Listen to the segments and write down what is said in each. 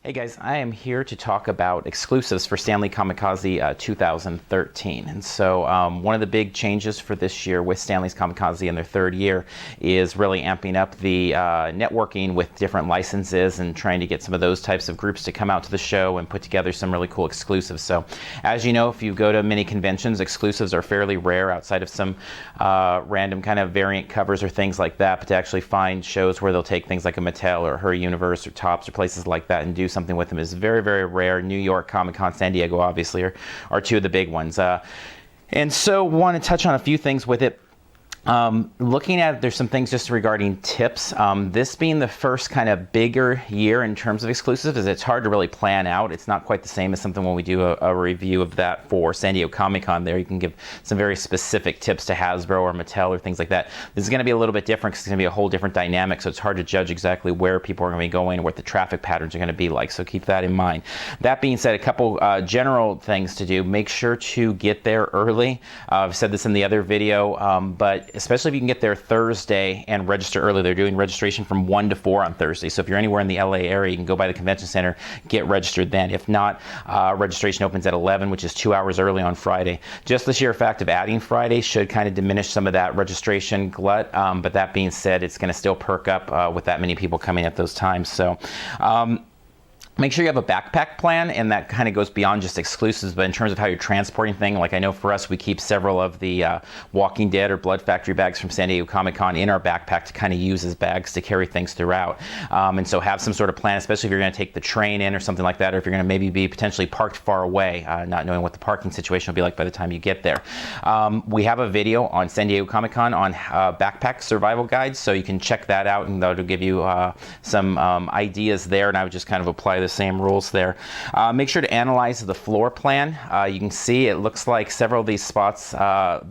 Hey guys, I am here to talk about exclusives for Stanley Comikaze 2013. And so one of the big changes for this year with Stanley's Comikaze in their third year is really amping up the networking with different licenses and trying to get some of those types of groups to come out to the show and put together some really cool exclusives. So as you know, if you go to many conventions, exclusives are fairly rare outside of some random kind of variant covers or things like that, but to actually find shows where they'll take things like a Mattel or Her Universe or Tops or places like that and do something with them is very, very rare. New York, Comic-Con, San Diego obviously are two of the big ones. And so want to touch on a few things with it. Looking at, there's some things just regarding tips. This being the first kind of bigger year in terms of exclusives, is it's hard to really plan out. It's not quite the same as something when we do a review of that for San Diego Comic-Con. There you can give some very specific tips to Hasbro or Mattel or things like that. This is going to be a little bit different because it's going to be a whole different dynamic, so it's hard to judge exactly where people are going to be going and what the traffic patterns are going to be like, so keep that in mind. That being said, a couple general things to do. Make sure to get there early. I've said this in the other video, but especially if you can get there Thursday and register early. They're doing registration from 1 to 4 on Thursday. So if you're anywhere in the LA area, you can go by the convention center, get registered then. If not, registration opens at 11, which is 2 hours early on Friday. Just the sheer fact of adding Friday should kind of diminish some of that registration glut. But that being said, it's going to still perk up with that many people coming at those times. So make sure you have a backpack plan, and that kind of goes beyond just exclusives, but in terms of how you're transporting things, like I know for us, we keep several of the Walking Dead or Blood Factory bags from San Diego Comic-Con in our backpack to kind of use as bags to carry things throughout. And so have some sort of plan, especially if you're going to take the train in or something like that, or if you're going to maybe be potentially parked far away, not knowing what the parking situation will be like by the time you get there. We have a video on San Diego Comic-Con on backpack survival guides, so you can check that out, and that'll give you some ideas there, and I would just kind of apply this same rules there. Make sure to analyze the floor plan. You can see it looks like several of these spots that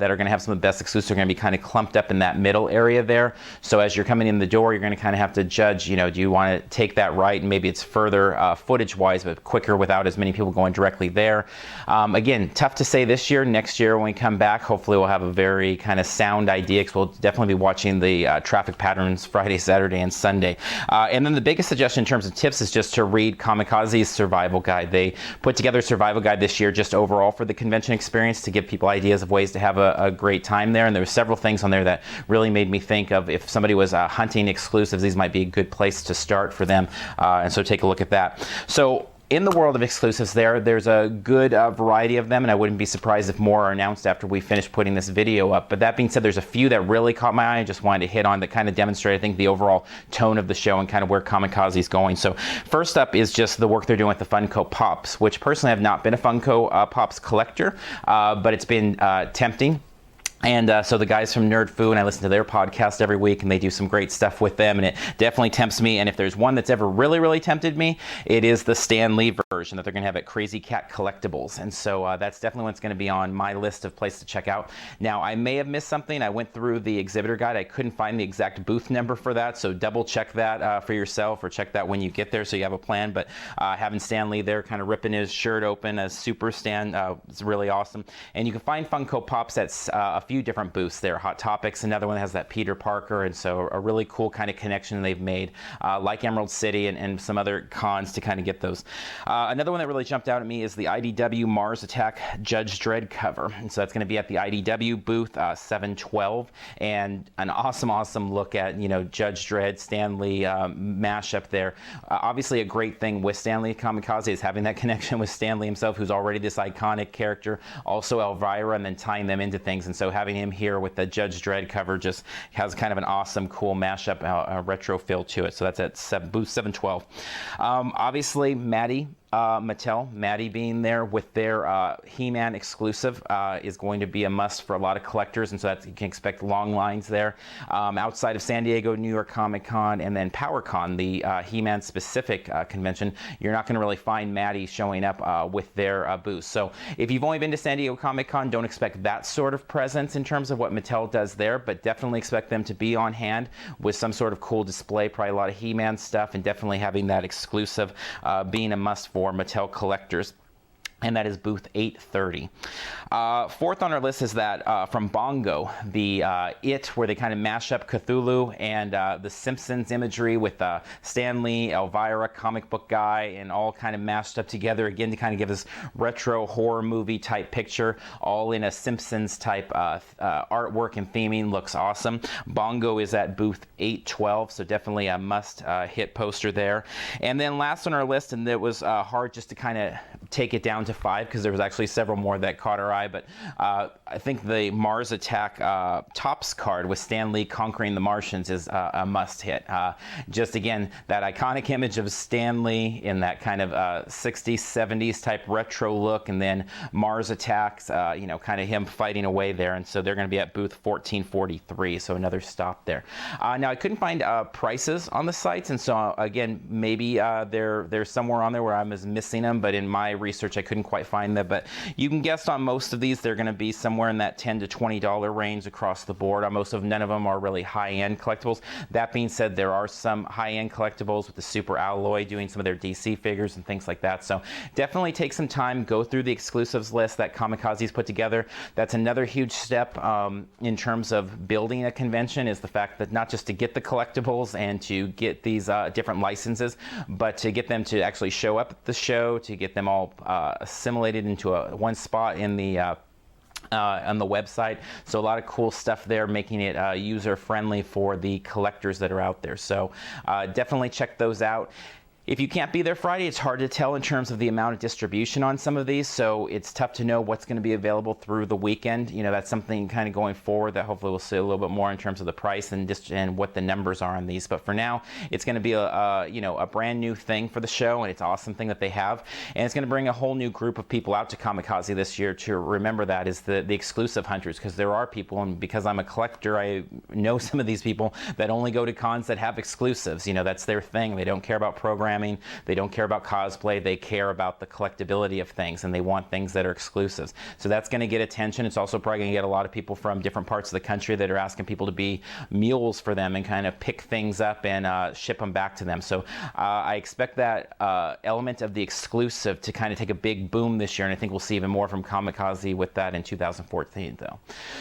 are going to have some of the best exclusives are going to be kind of clumped up in that middle area there. So as you're coming in the door, you're going to kind of have to judge, you know, do you want to take that right, and maybe it's further footage-wise, but quicker without as many people going directly there. Again, tough to say this year. Next year when we come back, hopefully we'll have a very kind of sound idea, because we'll definitely be watching the traffic patterns Friday, Saturday, and Sunday. And then the biggest suggestion in terms of tips is just to read Comikaze's survival guide. They put together a survival guide this year just overall for the convention experience to give people ideas of ways to have a great time there, and there were several things on there that really made me think of if somebody was hunting exclusives, these might be a good place to start for them, and so take a look at that. So in the world of exclusives there's a good variety of them, and I wouldn't be surprised if more are announced after we finish putting this video up. But that being said, there's a few that really caught my eye. I just wanted to hit on that kind of demonstrate, I think, the overall tone of the show and kind of where Comikaze is going. So first up is just the work they're doing with the Funko Pops, which personally I've not been a Funko Pops collector, but it's been tempting. And so the guys from Nerd Foo, and I listen to their podcast every week, and they do some great stuff with them, and it definitely tempts me. And if there's one that's ever really, really tempted me, it is the Stan Lee version that they're going to have at Crazy Cat Collectibles. And so that's definitely what's going to be on my list of places to check out. Now, I may have missed something. I went through the exhibitor guide. I couldn't find the exact booth number for that, so double check that for yourself, or check that when you get there so you have a plan. But having Stan Lee there kind of ripping his shirt open as Super Stan is really awesome. And you can find Funko Pops at a few different booths there. Hot Topics, another one that has that Peter Parker, and so a really cool kind of connection they've made, like Emerald City and some other cons to kind of get those. Another one that really jumped out at me is the IDW Mars Attacks Judge Dredd cover, and so that's going to be at the IDW booth 712, and an awesome look at, you know, Judge Dredd, Stan Lee mashup there. Obviously a great thing with Stan Lee Comikaze is having that connection with Stan Lee himself, who's already this iconic character, also Elvira, and then tying them into things, and so having him here with the Judge Dredd cover just has kind of an awesome, cool mashup, retro feel to it. So that's at booth 712. Obviously, Mattel, Maddie being there with their He-Man exclusive is going to be a must for a lot of collectors, and so you can expect long lines there. Outside of San Diego, New York Comic-Con, and then PowerCon, the He-Man specific convention, you're not going to really find Maddie showing up with their booth. So if you've only been to San Diego Comic-Con, don't expect that sort of presence in terms of what Mattel does there, but definitely expect them to be on hand with some sort of cool display, probably a lot of He-Man stuff, and definitely having that exclusive being a must for Mattel collectors. and that is booth 830. Fourth on our list is that from Bongo, the It, where they kind of mash up Cthulhu and the Simpsons imagery with Stan Lee, Elvira, comic book guy, and all kind of mashed up together again to kind of give this retro horror movie type picture, all in a Simpsons type artwork and theming. Looks awesome. Bongo is at booth 812, so definitely a must hit poster there. And then last on our list, and it was hard just to kind of take it down to 5 because there was actually several more that caught our eye, but I think the Mars Attack Tops card with Stan Lee conquering the Martians is a must hit. Just again, that iconic image of Stan Lee in that kind of 60s, 70s type retro look, and then Mars Attacks, you know, kind of him fighting away there, and so they're going to be at booth 1443, so another stop there. Now I couldn't find prices on the sites, and so again, maybe they're somewhere on there where I was missing them, but in my research I couldn't quite find them. But you can guess on most of these they're going to be somewhere in that $10 to $20 range across the board. None of them are really high-end collectibles. That being said, there are some high-end collectibles with the Super Alloy doing some of their DC figures and things like that. So definitely take some time, go through the exclusives list that Comikaze's put together. That's another huge step in terms of building a convention, is the fact that not just to get the collectibles and to get these different licenses, but to get them to actually show up at the show, to get them all assimilated into one spot in the on the website. So a lot of cool stuff there, making it user friendly for the collectors that are out there. So definitely check those out. If you can't be there Friday, it's hard to tell in terms of the amount of distribution on some of these, so it's tough to know what's going to be available through the weekend. You know, that's something kind of going forward that hopefully we'll see a little bit more in terms of the price and what the numbers are on these. But for now, it's going to be a brand new thing for the show, and it's an awesome thing that they have, and it's going to bring a whole new group of people out to Comikaze this year. To remember that is the exclusive hunters, because there are people, and because I'm a collector, I know some of these people that only go to cons that have exclusives. You know, that's their thing. They don't care about programming. They don't care about cosplay. They care about the collectability of things, and they want things that are exclusives. So that's going to get attention. It's also probably going to get a lot of people from different parts of the country that are asking people to be mules for them and kind of pick things up and ship them back to them. So I expect that element of the exclusive to kind of take a big boom this year, and I think we'll see even more from Comikaze with that in 2014 though.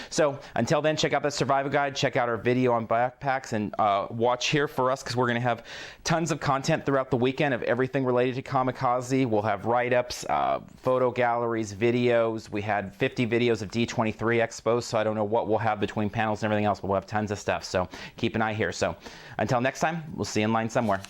So until then, check out the survival guide, check out our video on backpacks, and watch here for us, because we're going to have tons of content throughout the weekend of everything related to Comikaze. We'll have write-ups, photo galleries, videos. We had 50 videos of D23 Expo, so I don't know what we'll have between panels and everything else, but we'll have tons of stuff. So keep an eye here. So until next time, we'll see you in line somewhere.